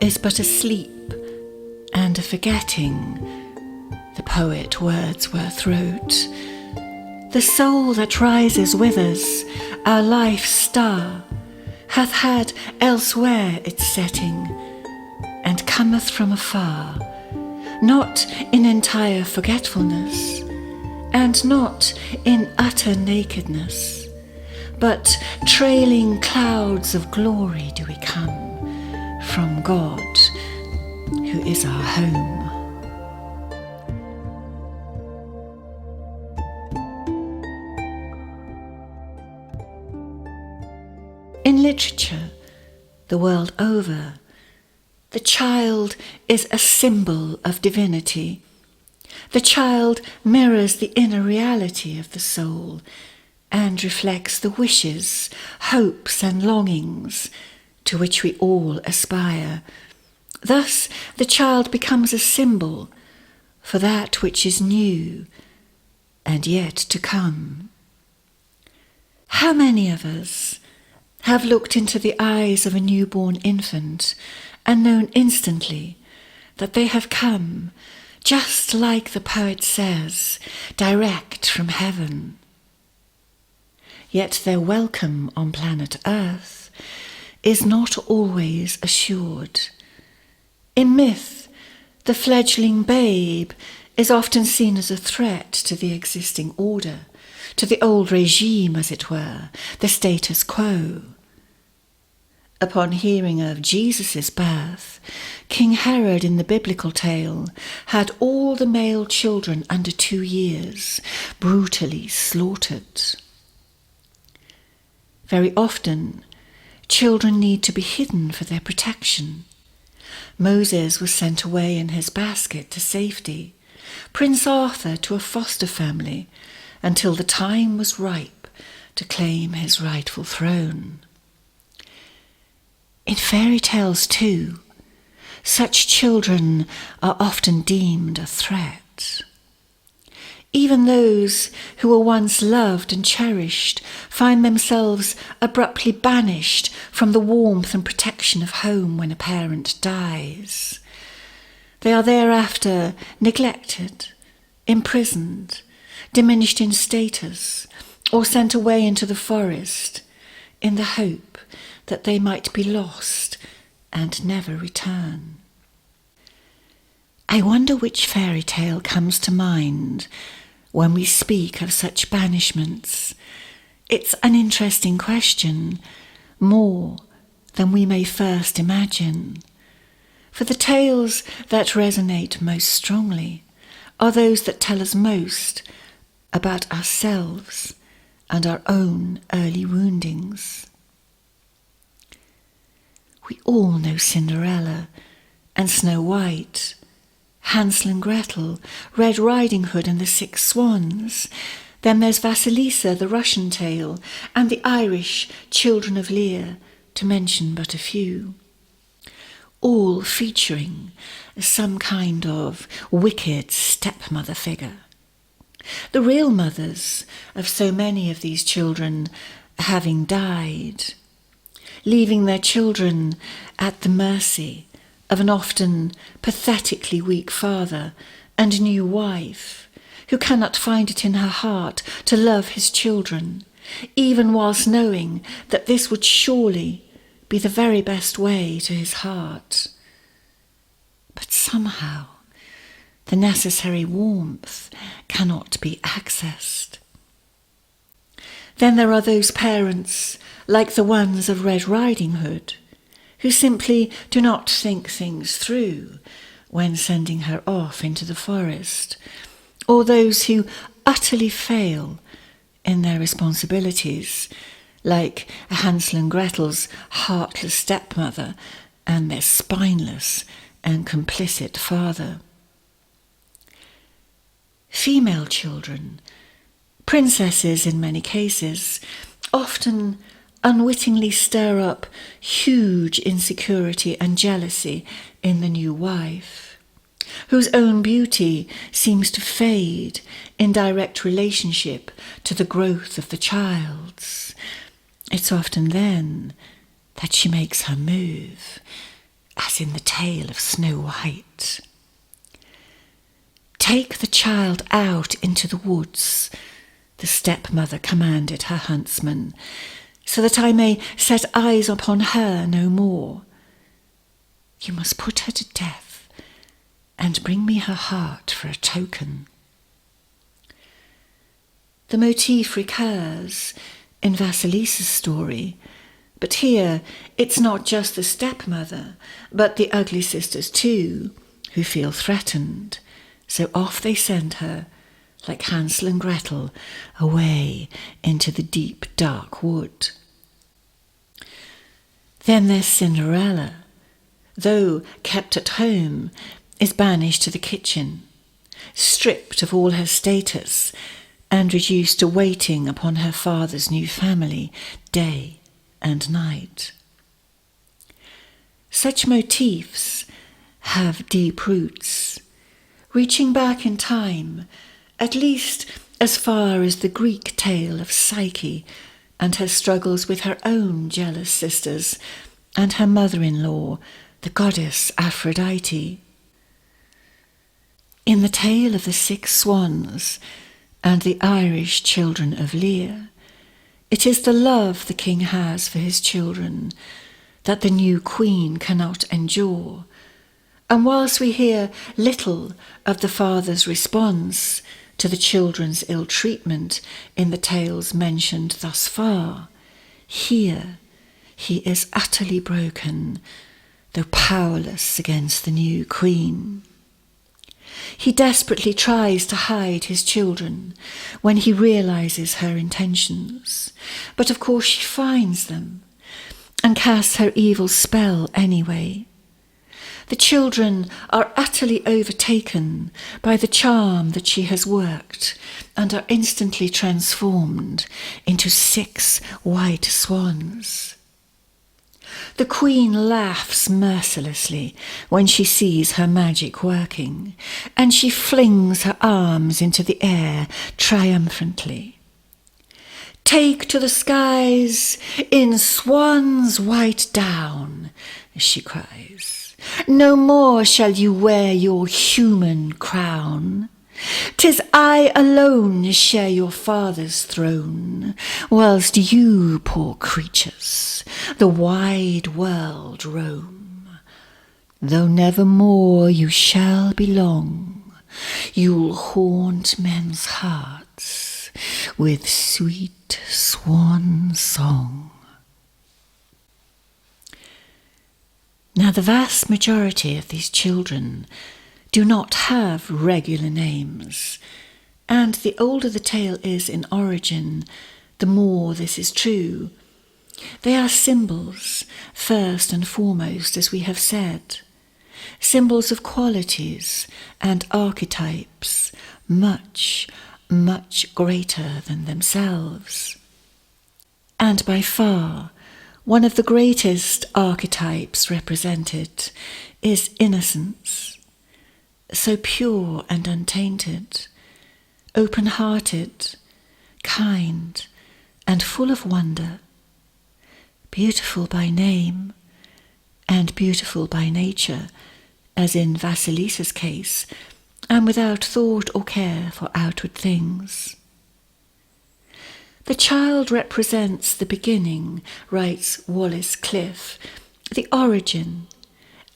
is but a sleep and a forgetting, the poet Wordsworth wrote. The soul that rises with us, our life's star, hath had elsewhere its setting, and cometh from afar, not in entire forgetfulness, and not in utter nakedness, but trailing clouds of glory do we come from God, who is our home. In literature, the world over, the child is a symbol of divinity. The child mirrors the inner reality of the soul and reflects the wishes, hopes and longings to which we all aspire. Thus, the child becomes a symbol for that which is new and yet to come. How many of us have looked into the eyes of a newborn infant and known instantly that they have come, just like the poet says, direct from heaven. Yet their welcome on planet Earth is not always assured. In myth, the fledgling babe is often seen as a threat to the existing order, to the old regime, as it were, the status quo. Upon hearing of Jesus' birth, King Herod in the biblical tale had all the male children under 2 years brutally slaughtered. Very often, children need to be hidden for their protection. Moses was sent away in his basket to safety, Prince Arthur to a foster family, until the time was ripe to claim his rightful throne. In fairy tales too, such children are often deemed a threat. Even those who were once loved and cherished find themselves abruptly banished from the warmth and protection of home when a parent dies. They are thereafter neglected, imprisoned, diminished in status, or sent away into the forest in the hope that they might be lost and never return. I wonder which fairy tale comes to mind when we speak of such banishments. It's an interesting question, more than we may first imagine. For the tales that resonate most strongly are those that tell us most about ourselves and our own early woundings. We all know Cinderella and Snow White, Hansel and Gretel, Red Riding Hood and the 6 Swans. Then there's Vasilisa, the Russian tale, and the Irish Children of Lear, to mention but a few. All featuring some kind of wicked stepmother figure. The real mothers of so many of these children having died, leaving their children at the mercy of an often pathetically weak father and new wife, who cannot find it in her heart to love his children, even whilst knowing that this would surely be the very best way to his heart. But somehow the necessary warmth cannot be accessed. Then there are those parents, like the ones of Red Riding Hood, who simply do not think things through when sending her off into the forest, or those who utterly fail in their responsibilities, like Hansel and Gretel's heartless stepmother and their spineless and complicit father. Female children, princesses in many cases, often unwittingly stir up huge insecurity and jealousy in the new wife, whose own beauty seems to fade in direct relationship to the growth of the child's. It's often then that she makes her move, as in the tale of Snow White. "Take the child out into the woods," the stepmother commanded her huntsman, "so that I may set eyes upon her no more. You must put her to death, and bring me her heart for a token." The motif recurs in Vasilisa's story, but here it's not just the stepmother, but the ugly sisters too, who feel threatened, so off they send her, like Hansel and Gretel, away into the deep, dark wood. Then there's Cinderella, though kept at home, is banished to the kitchen, stripped of all her status, and reduced to waiting upon her father's new family day and night. Such motifs have deep roots, reaching back in time, at least as far as the Greek tale of Psyche and her struggles with her own jealous sisters and her mother-in-law, the goddess Aphrodite. In the tale of the 6 swans and the Irish children of Lear, it is the love the king has for his children that the new queen cannot endure. And whilst we hear little of the father's response to the children's ill treatment in the tales mentioned thus far, here he is utterly broken, though powerless against the new queen. He desperately tries to hide his children when he realizes her intentions, but of course she finds them and casts her evil spell anyway. The children are utterly overtaken by the charm that she has worked and are instantly transformed into 6 white swans. The queen laughs mercilessly when she sees her magic working, and she flings her arms into the air triumphantly. "Take to the skies in swan's white down," she cries. "No more shall you wear your human crown. 'Tis I alone share your father's throne, whilst you, poor creatures, the wide world roam. Though never more you shall belong, you'll haunt men's hearts with sweet swan song." Now the vast majority of these children do not have regular names, and the older the tale is in origin, the more this is true. They are symbols, first and foremost, as we have said, symbols of qualities and archetypes much, much greater than themselves. And by far, one of the greatest archetypes represented is innocence, so pure and untainted, open-hearted, kind, and full of wonder, beautiful by name and beautiful by nature, as in Vasilisa's case, and without thought or care for outward things. The child represents the beginning, writes Wallace Cliff, the origin,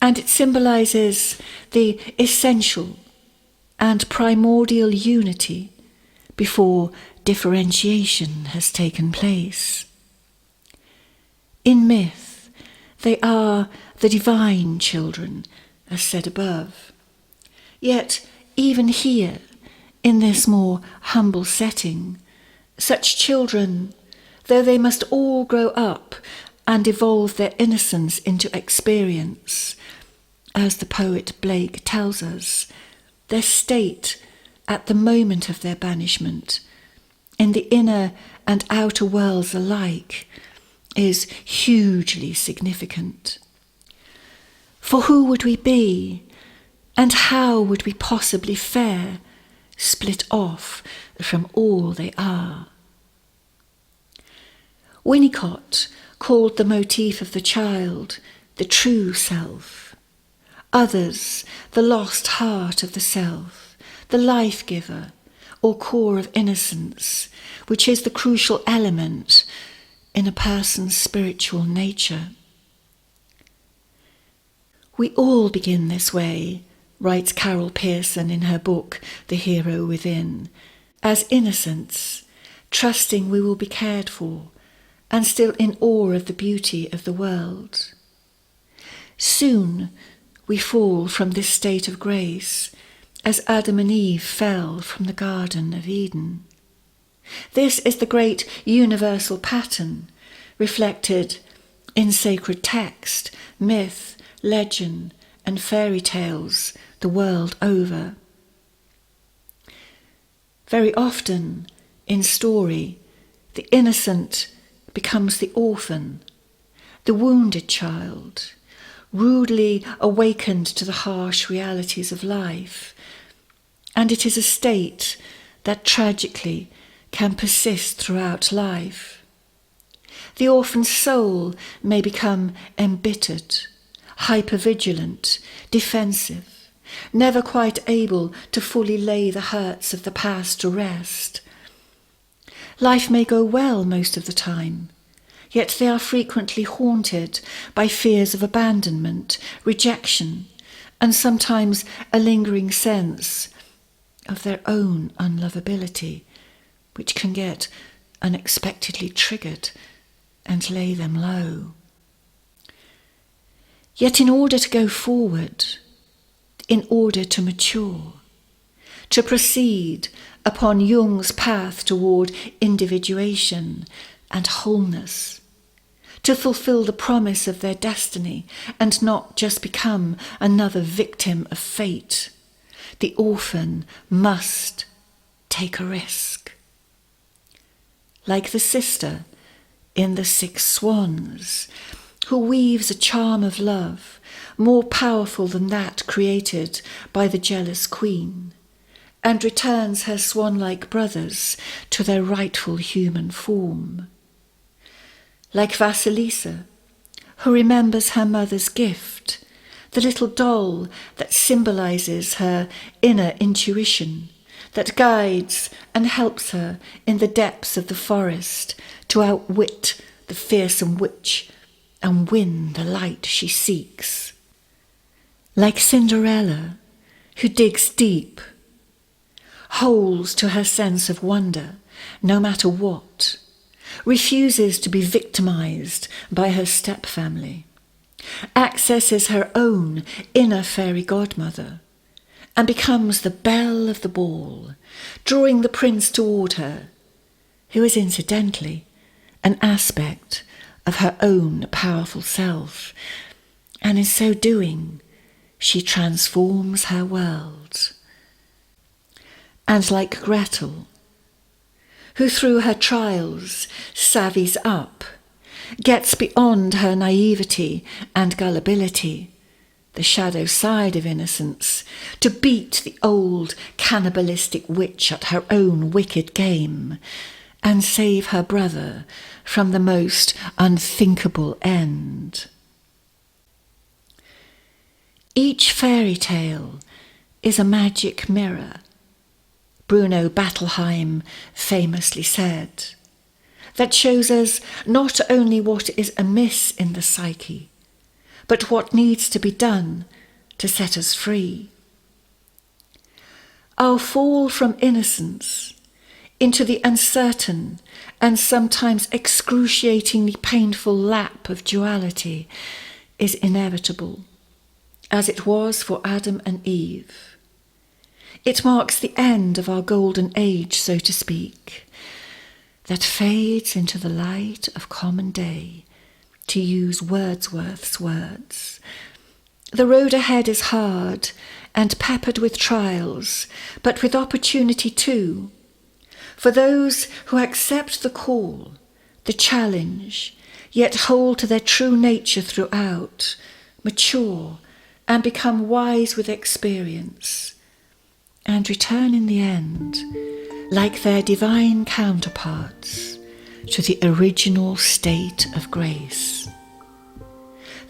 and it symbolises the essential and primordial unity before differentiation has taken place. In myth, they are the divine children, as said above. Yet, even here, in this more humble setting, such children, though they must all grow up and evolve their innocence into experience, as the poet Blake tells us, their state at the moment of their banishment, in the inner and outer worlds alike, is hugely significant. For who would we be, and how would we possibly fare, split off from all they are? Winnicott called the motif of the child the true self. Others, the lost heart of the self, the life-giver, or core of innocence, which is the crucial element in a person's spiritual nature. We all begin this way, writes Carol Pearson in her book, The Hero Within, as innocents, trusting we will be cared for, and still in awe of the beauty of the world. Soon we fall from this state of grace, as Adam and Eve fell from the Garden of Eden. This is the great universal pattern reflected in sacred text, myth, legend, and fairy tales the world over. Very often in story, the innocent becomes the orphan, the wounded child, rudely awakened to the harsh realities of life, and it is a state that tragically can persist throughout life. The orphan's soul may become embittered, hypervigilant, defensive, never quite able to fully lay the hurts of the past to rest. Life may go well most of the time, yet they are frequently haunted by fears of abandonment, rejection, and sometimes a lingering sense of their own unlovability, which can get unexpectedly triggered and lay them low. Yet in order to go forward, in order to mature, to proceed upon Jung's path toward individuation and wholeness, to fulfill the promise of their destiny and not just become another victim of fate, the orphan must take a risk. Like the sister in The Six Swans, who weaves a charm of love more powerful than that created by the jealous queen, and returns her swan-like brothers to their rightful human form. Like Vasilisa, who remembers her mother's gift, the little doll that symbolizes her inner intuition, that guides and helps her in the depths of the forest to outwit the fearsome witch and win the light she seeks. Like Cinderella, who digs deep, holds to her sense of wonder no matter what, refuses to be victimized by her stepfamily, accesses her own inner fairy godmother, and becomes the belle of the ball, drawing the prince toward her, who is incidentally an aspect of her own powerful self, and in so doing, she transforms her world. And like Gretel, who through her trials savvies up, gets beyond her naivety and gullibility, the shadow side of innocence, to beat the old cannibalistic witch at her own wicked game, and save her brother from the most unthinkable end. Each fairy tale is a magic mirror, Bruno Bettelheim famously said, that shows us not only what is amiss in the psyche, but what needs to be done to set us free. Our fall from innocence into the uncertain and sometimes excruciatingly painful lap of duality is inevitable, as it was for Adam and Eve. It marks the end of our golden age, so to speak, that fades into the light of common day, to use Wordsworth's words. The road ahead is hard and peppered with trials, but with opportunity too, for those who accept the call, the challenge, yet hold to their true nature throughout, mature and become wise with experience, and return in the end, like their divine counterparts, to the original state of grace.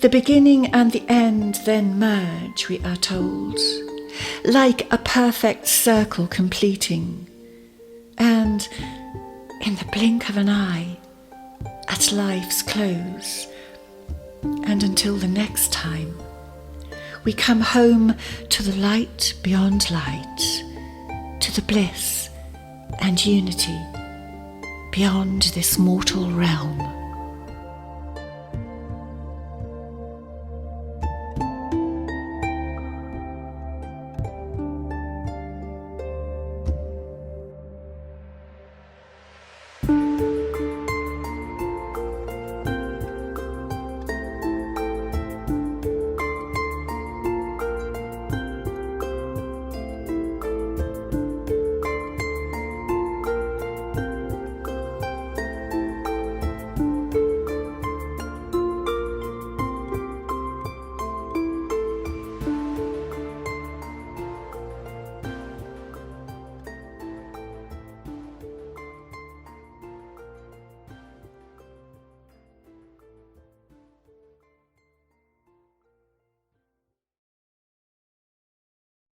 The beginning and the end then merge, we are told, like a perfect circle completing, and in the blink of an eye, at life's close, and until the next time, we come home to the light beyond light, to the bliss and unity beyond this mortal realm.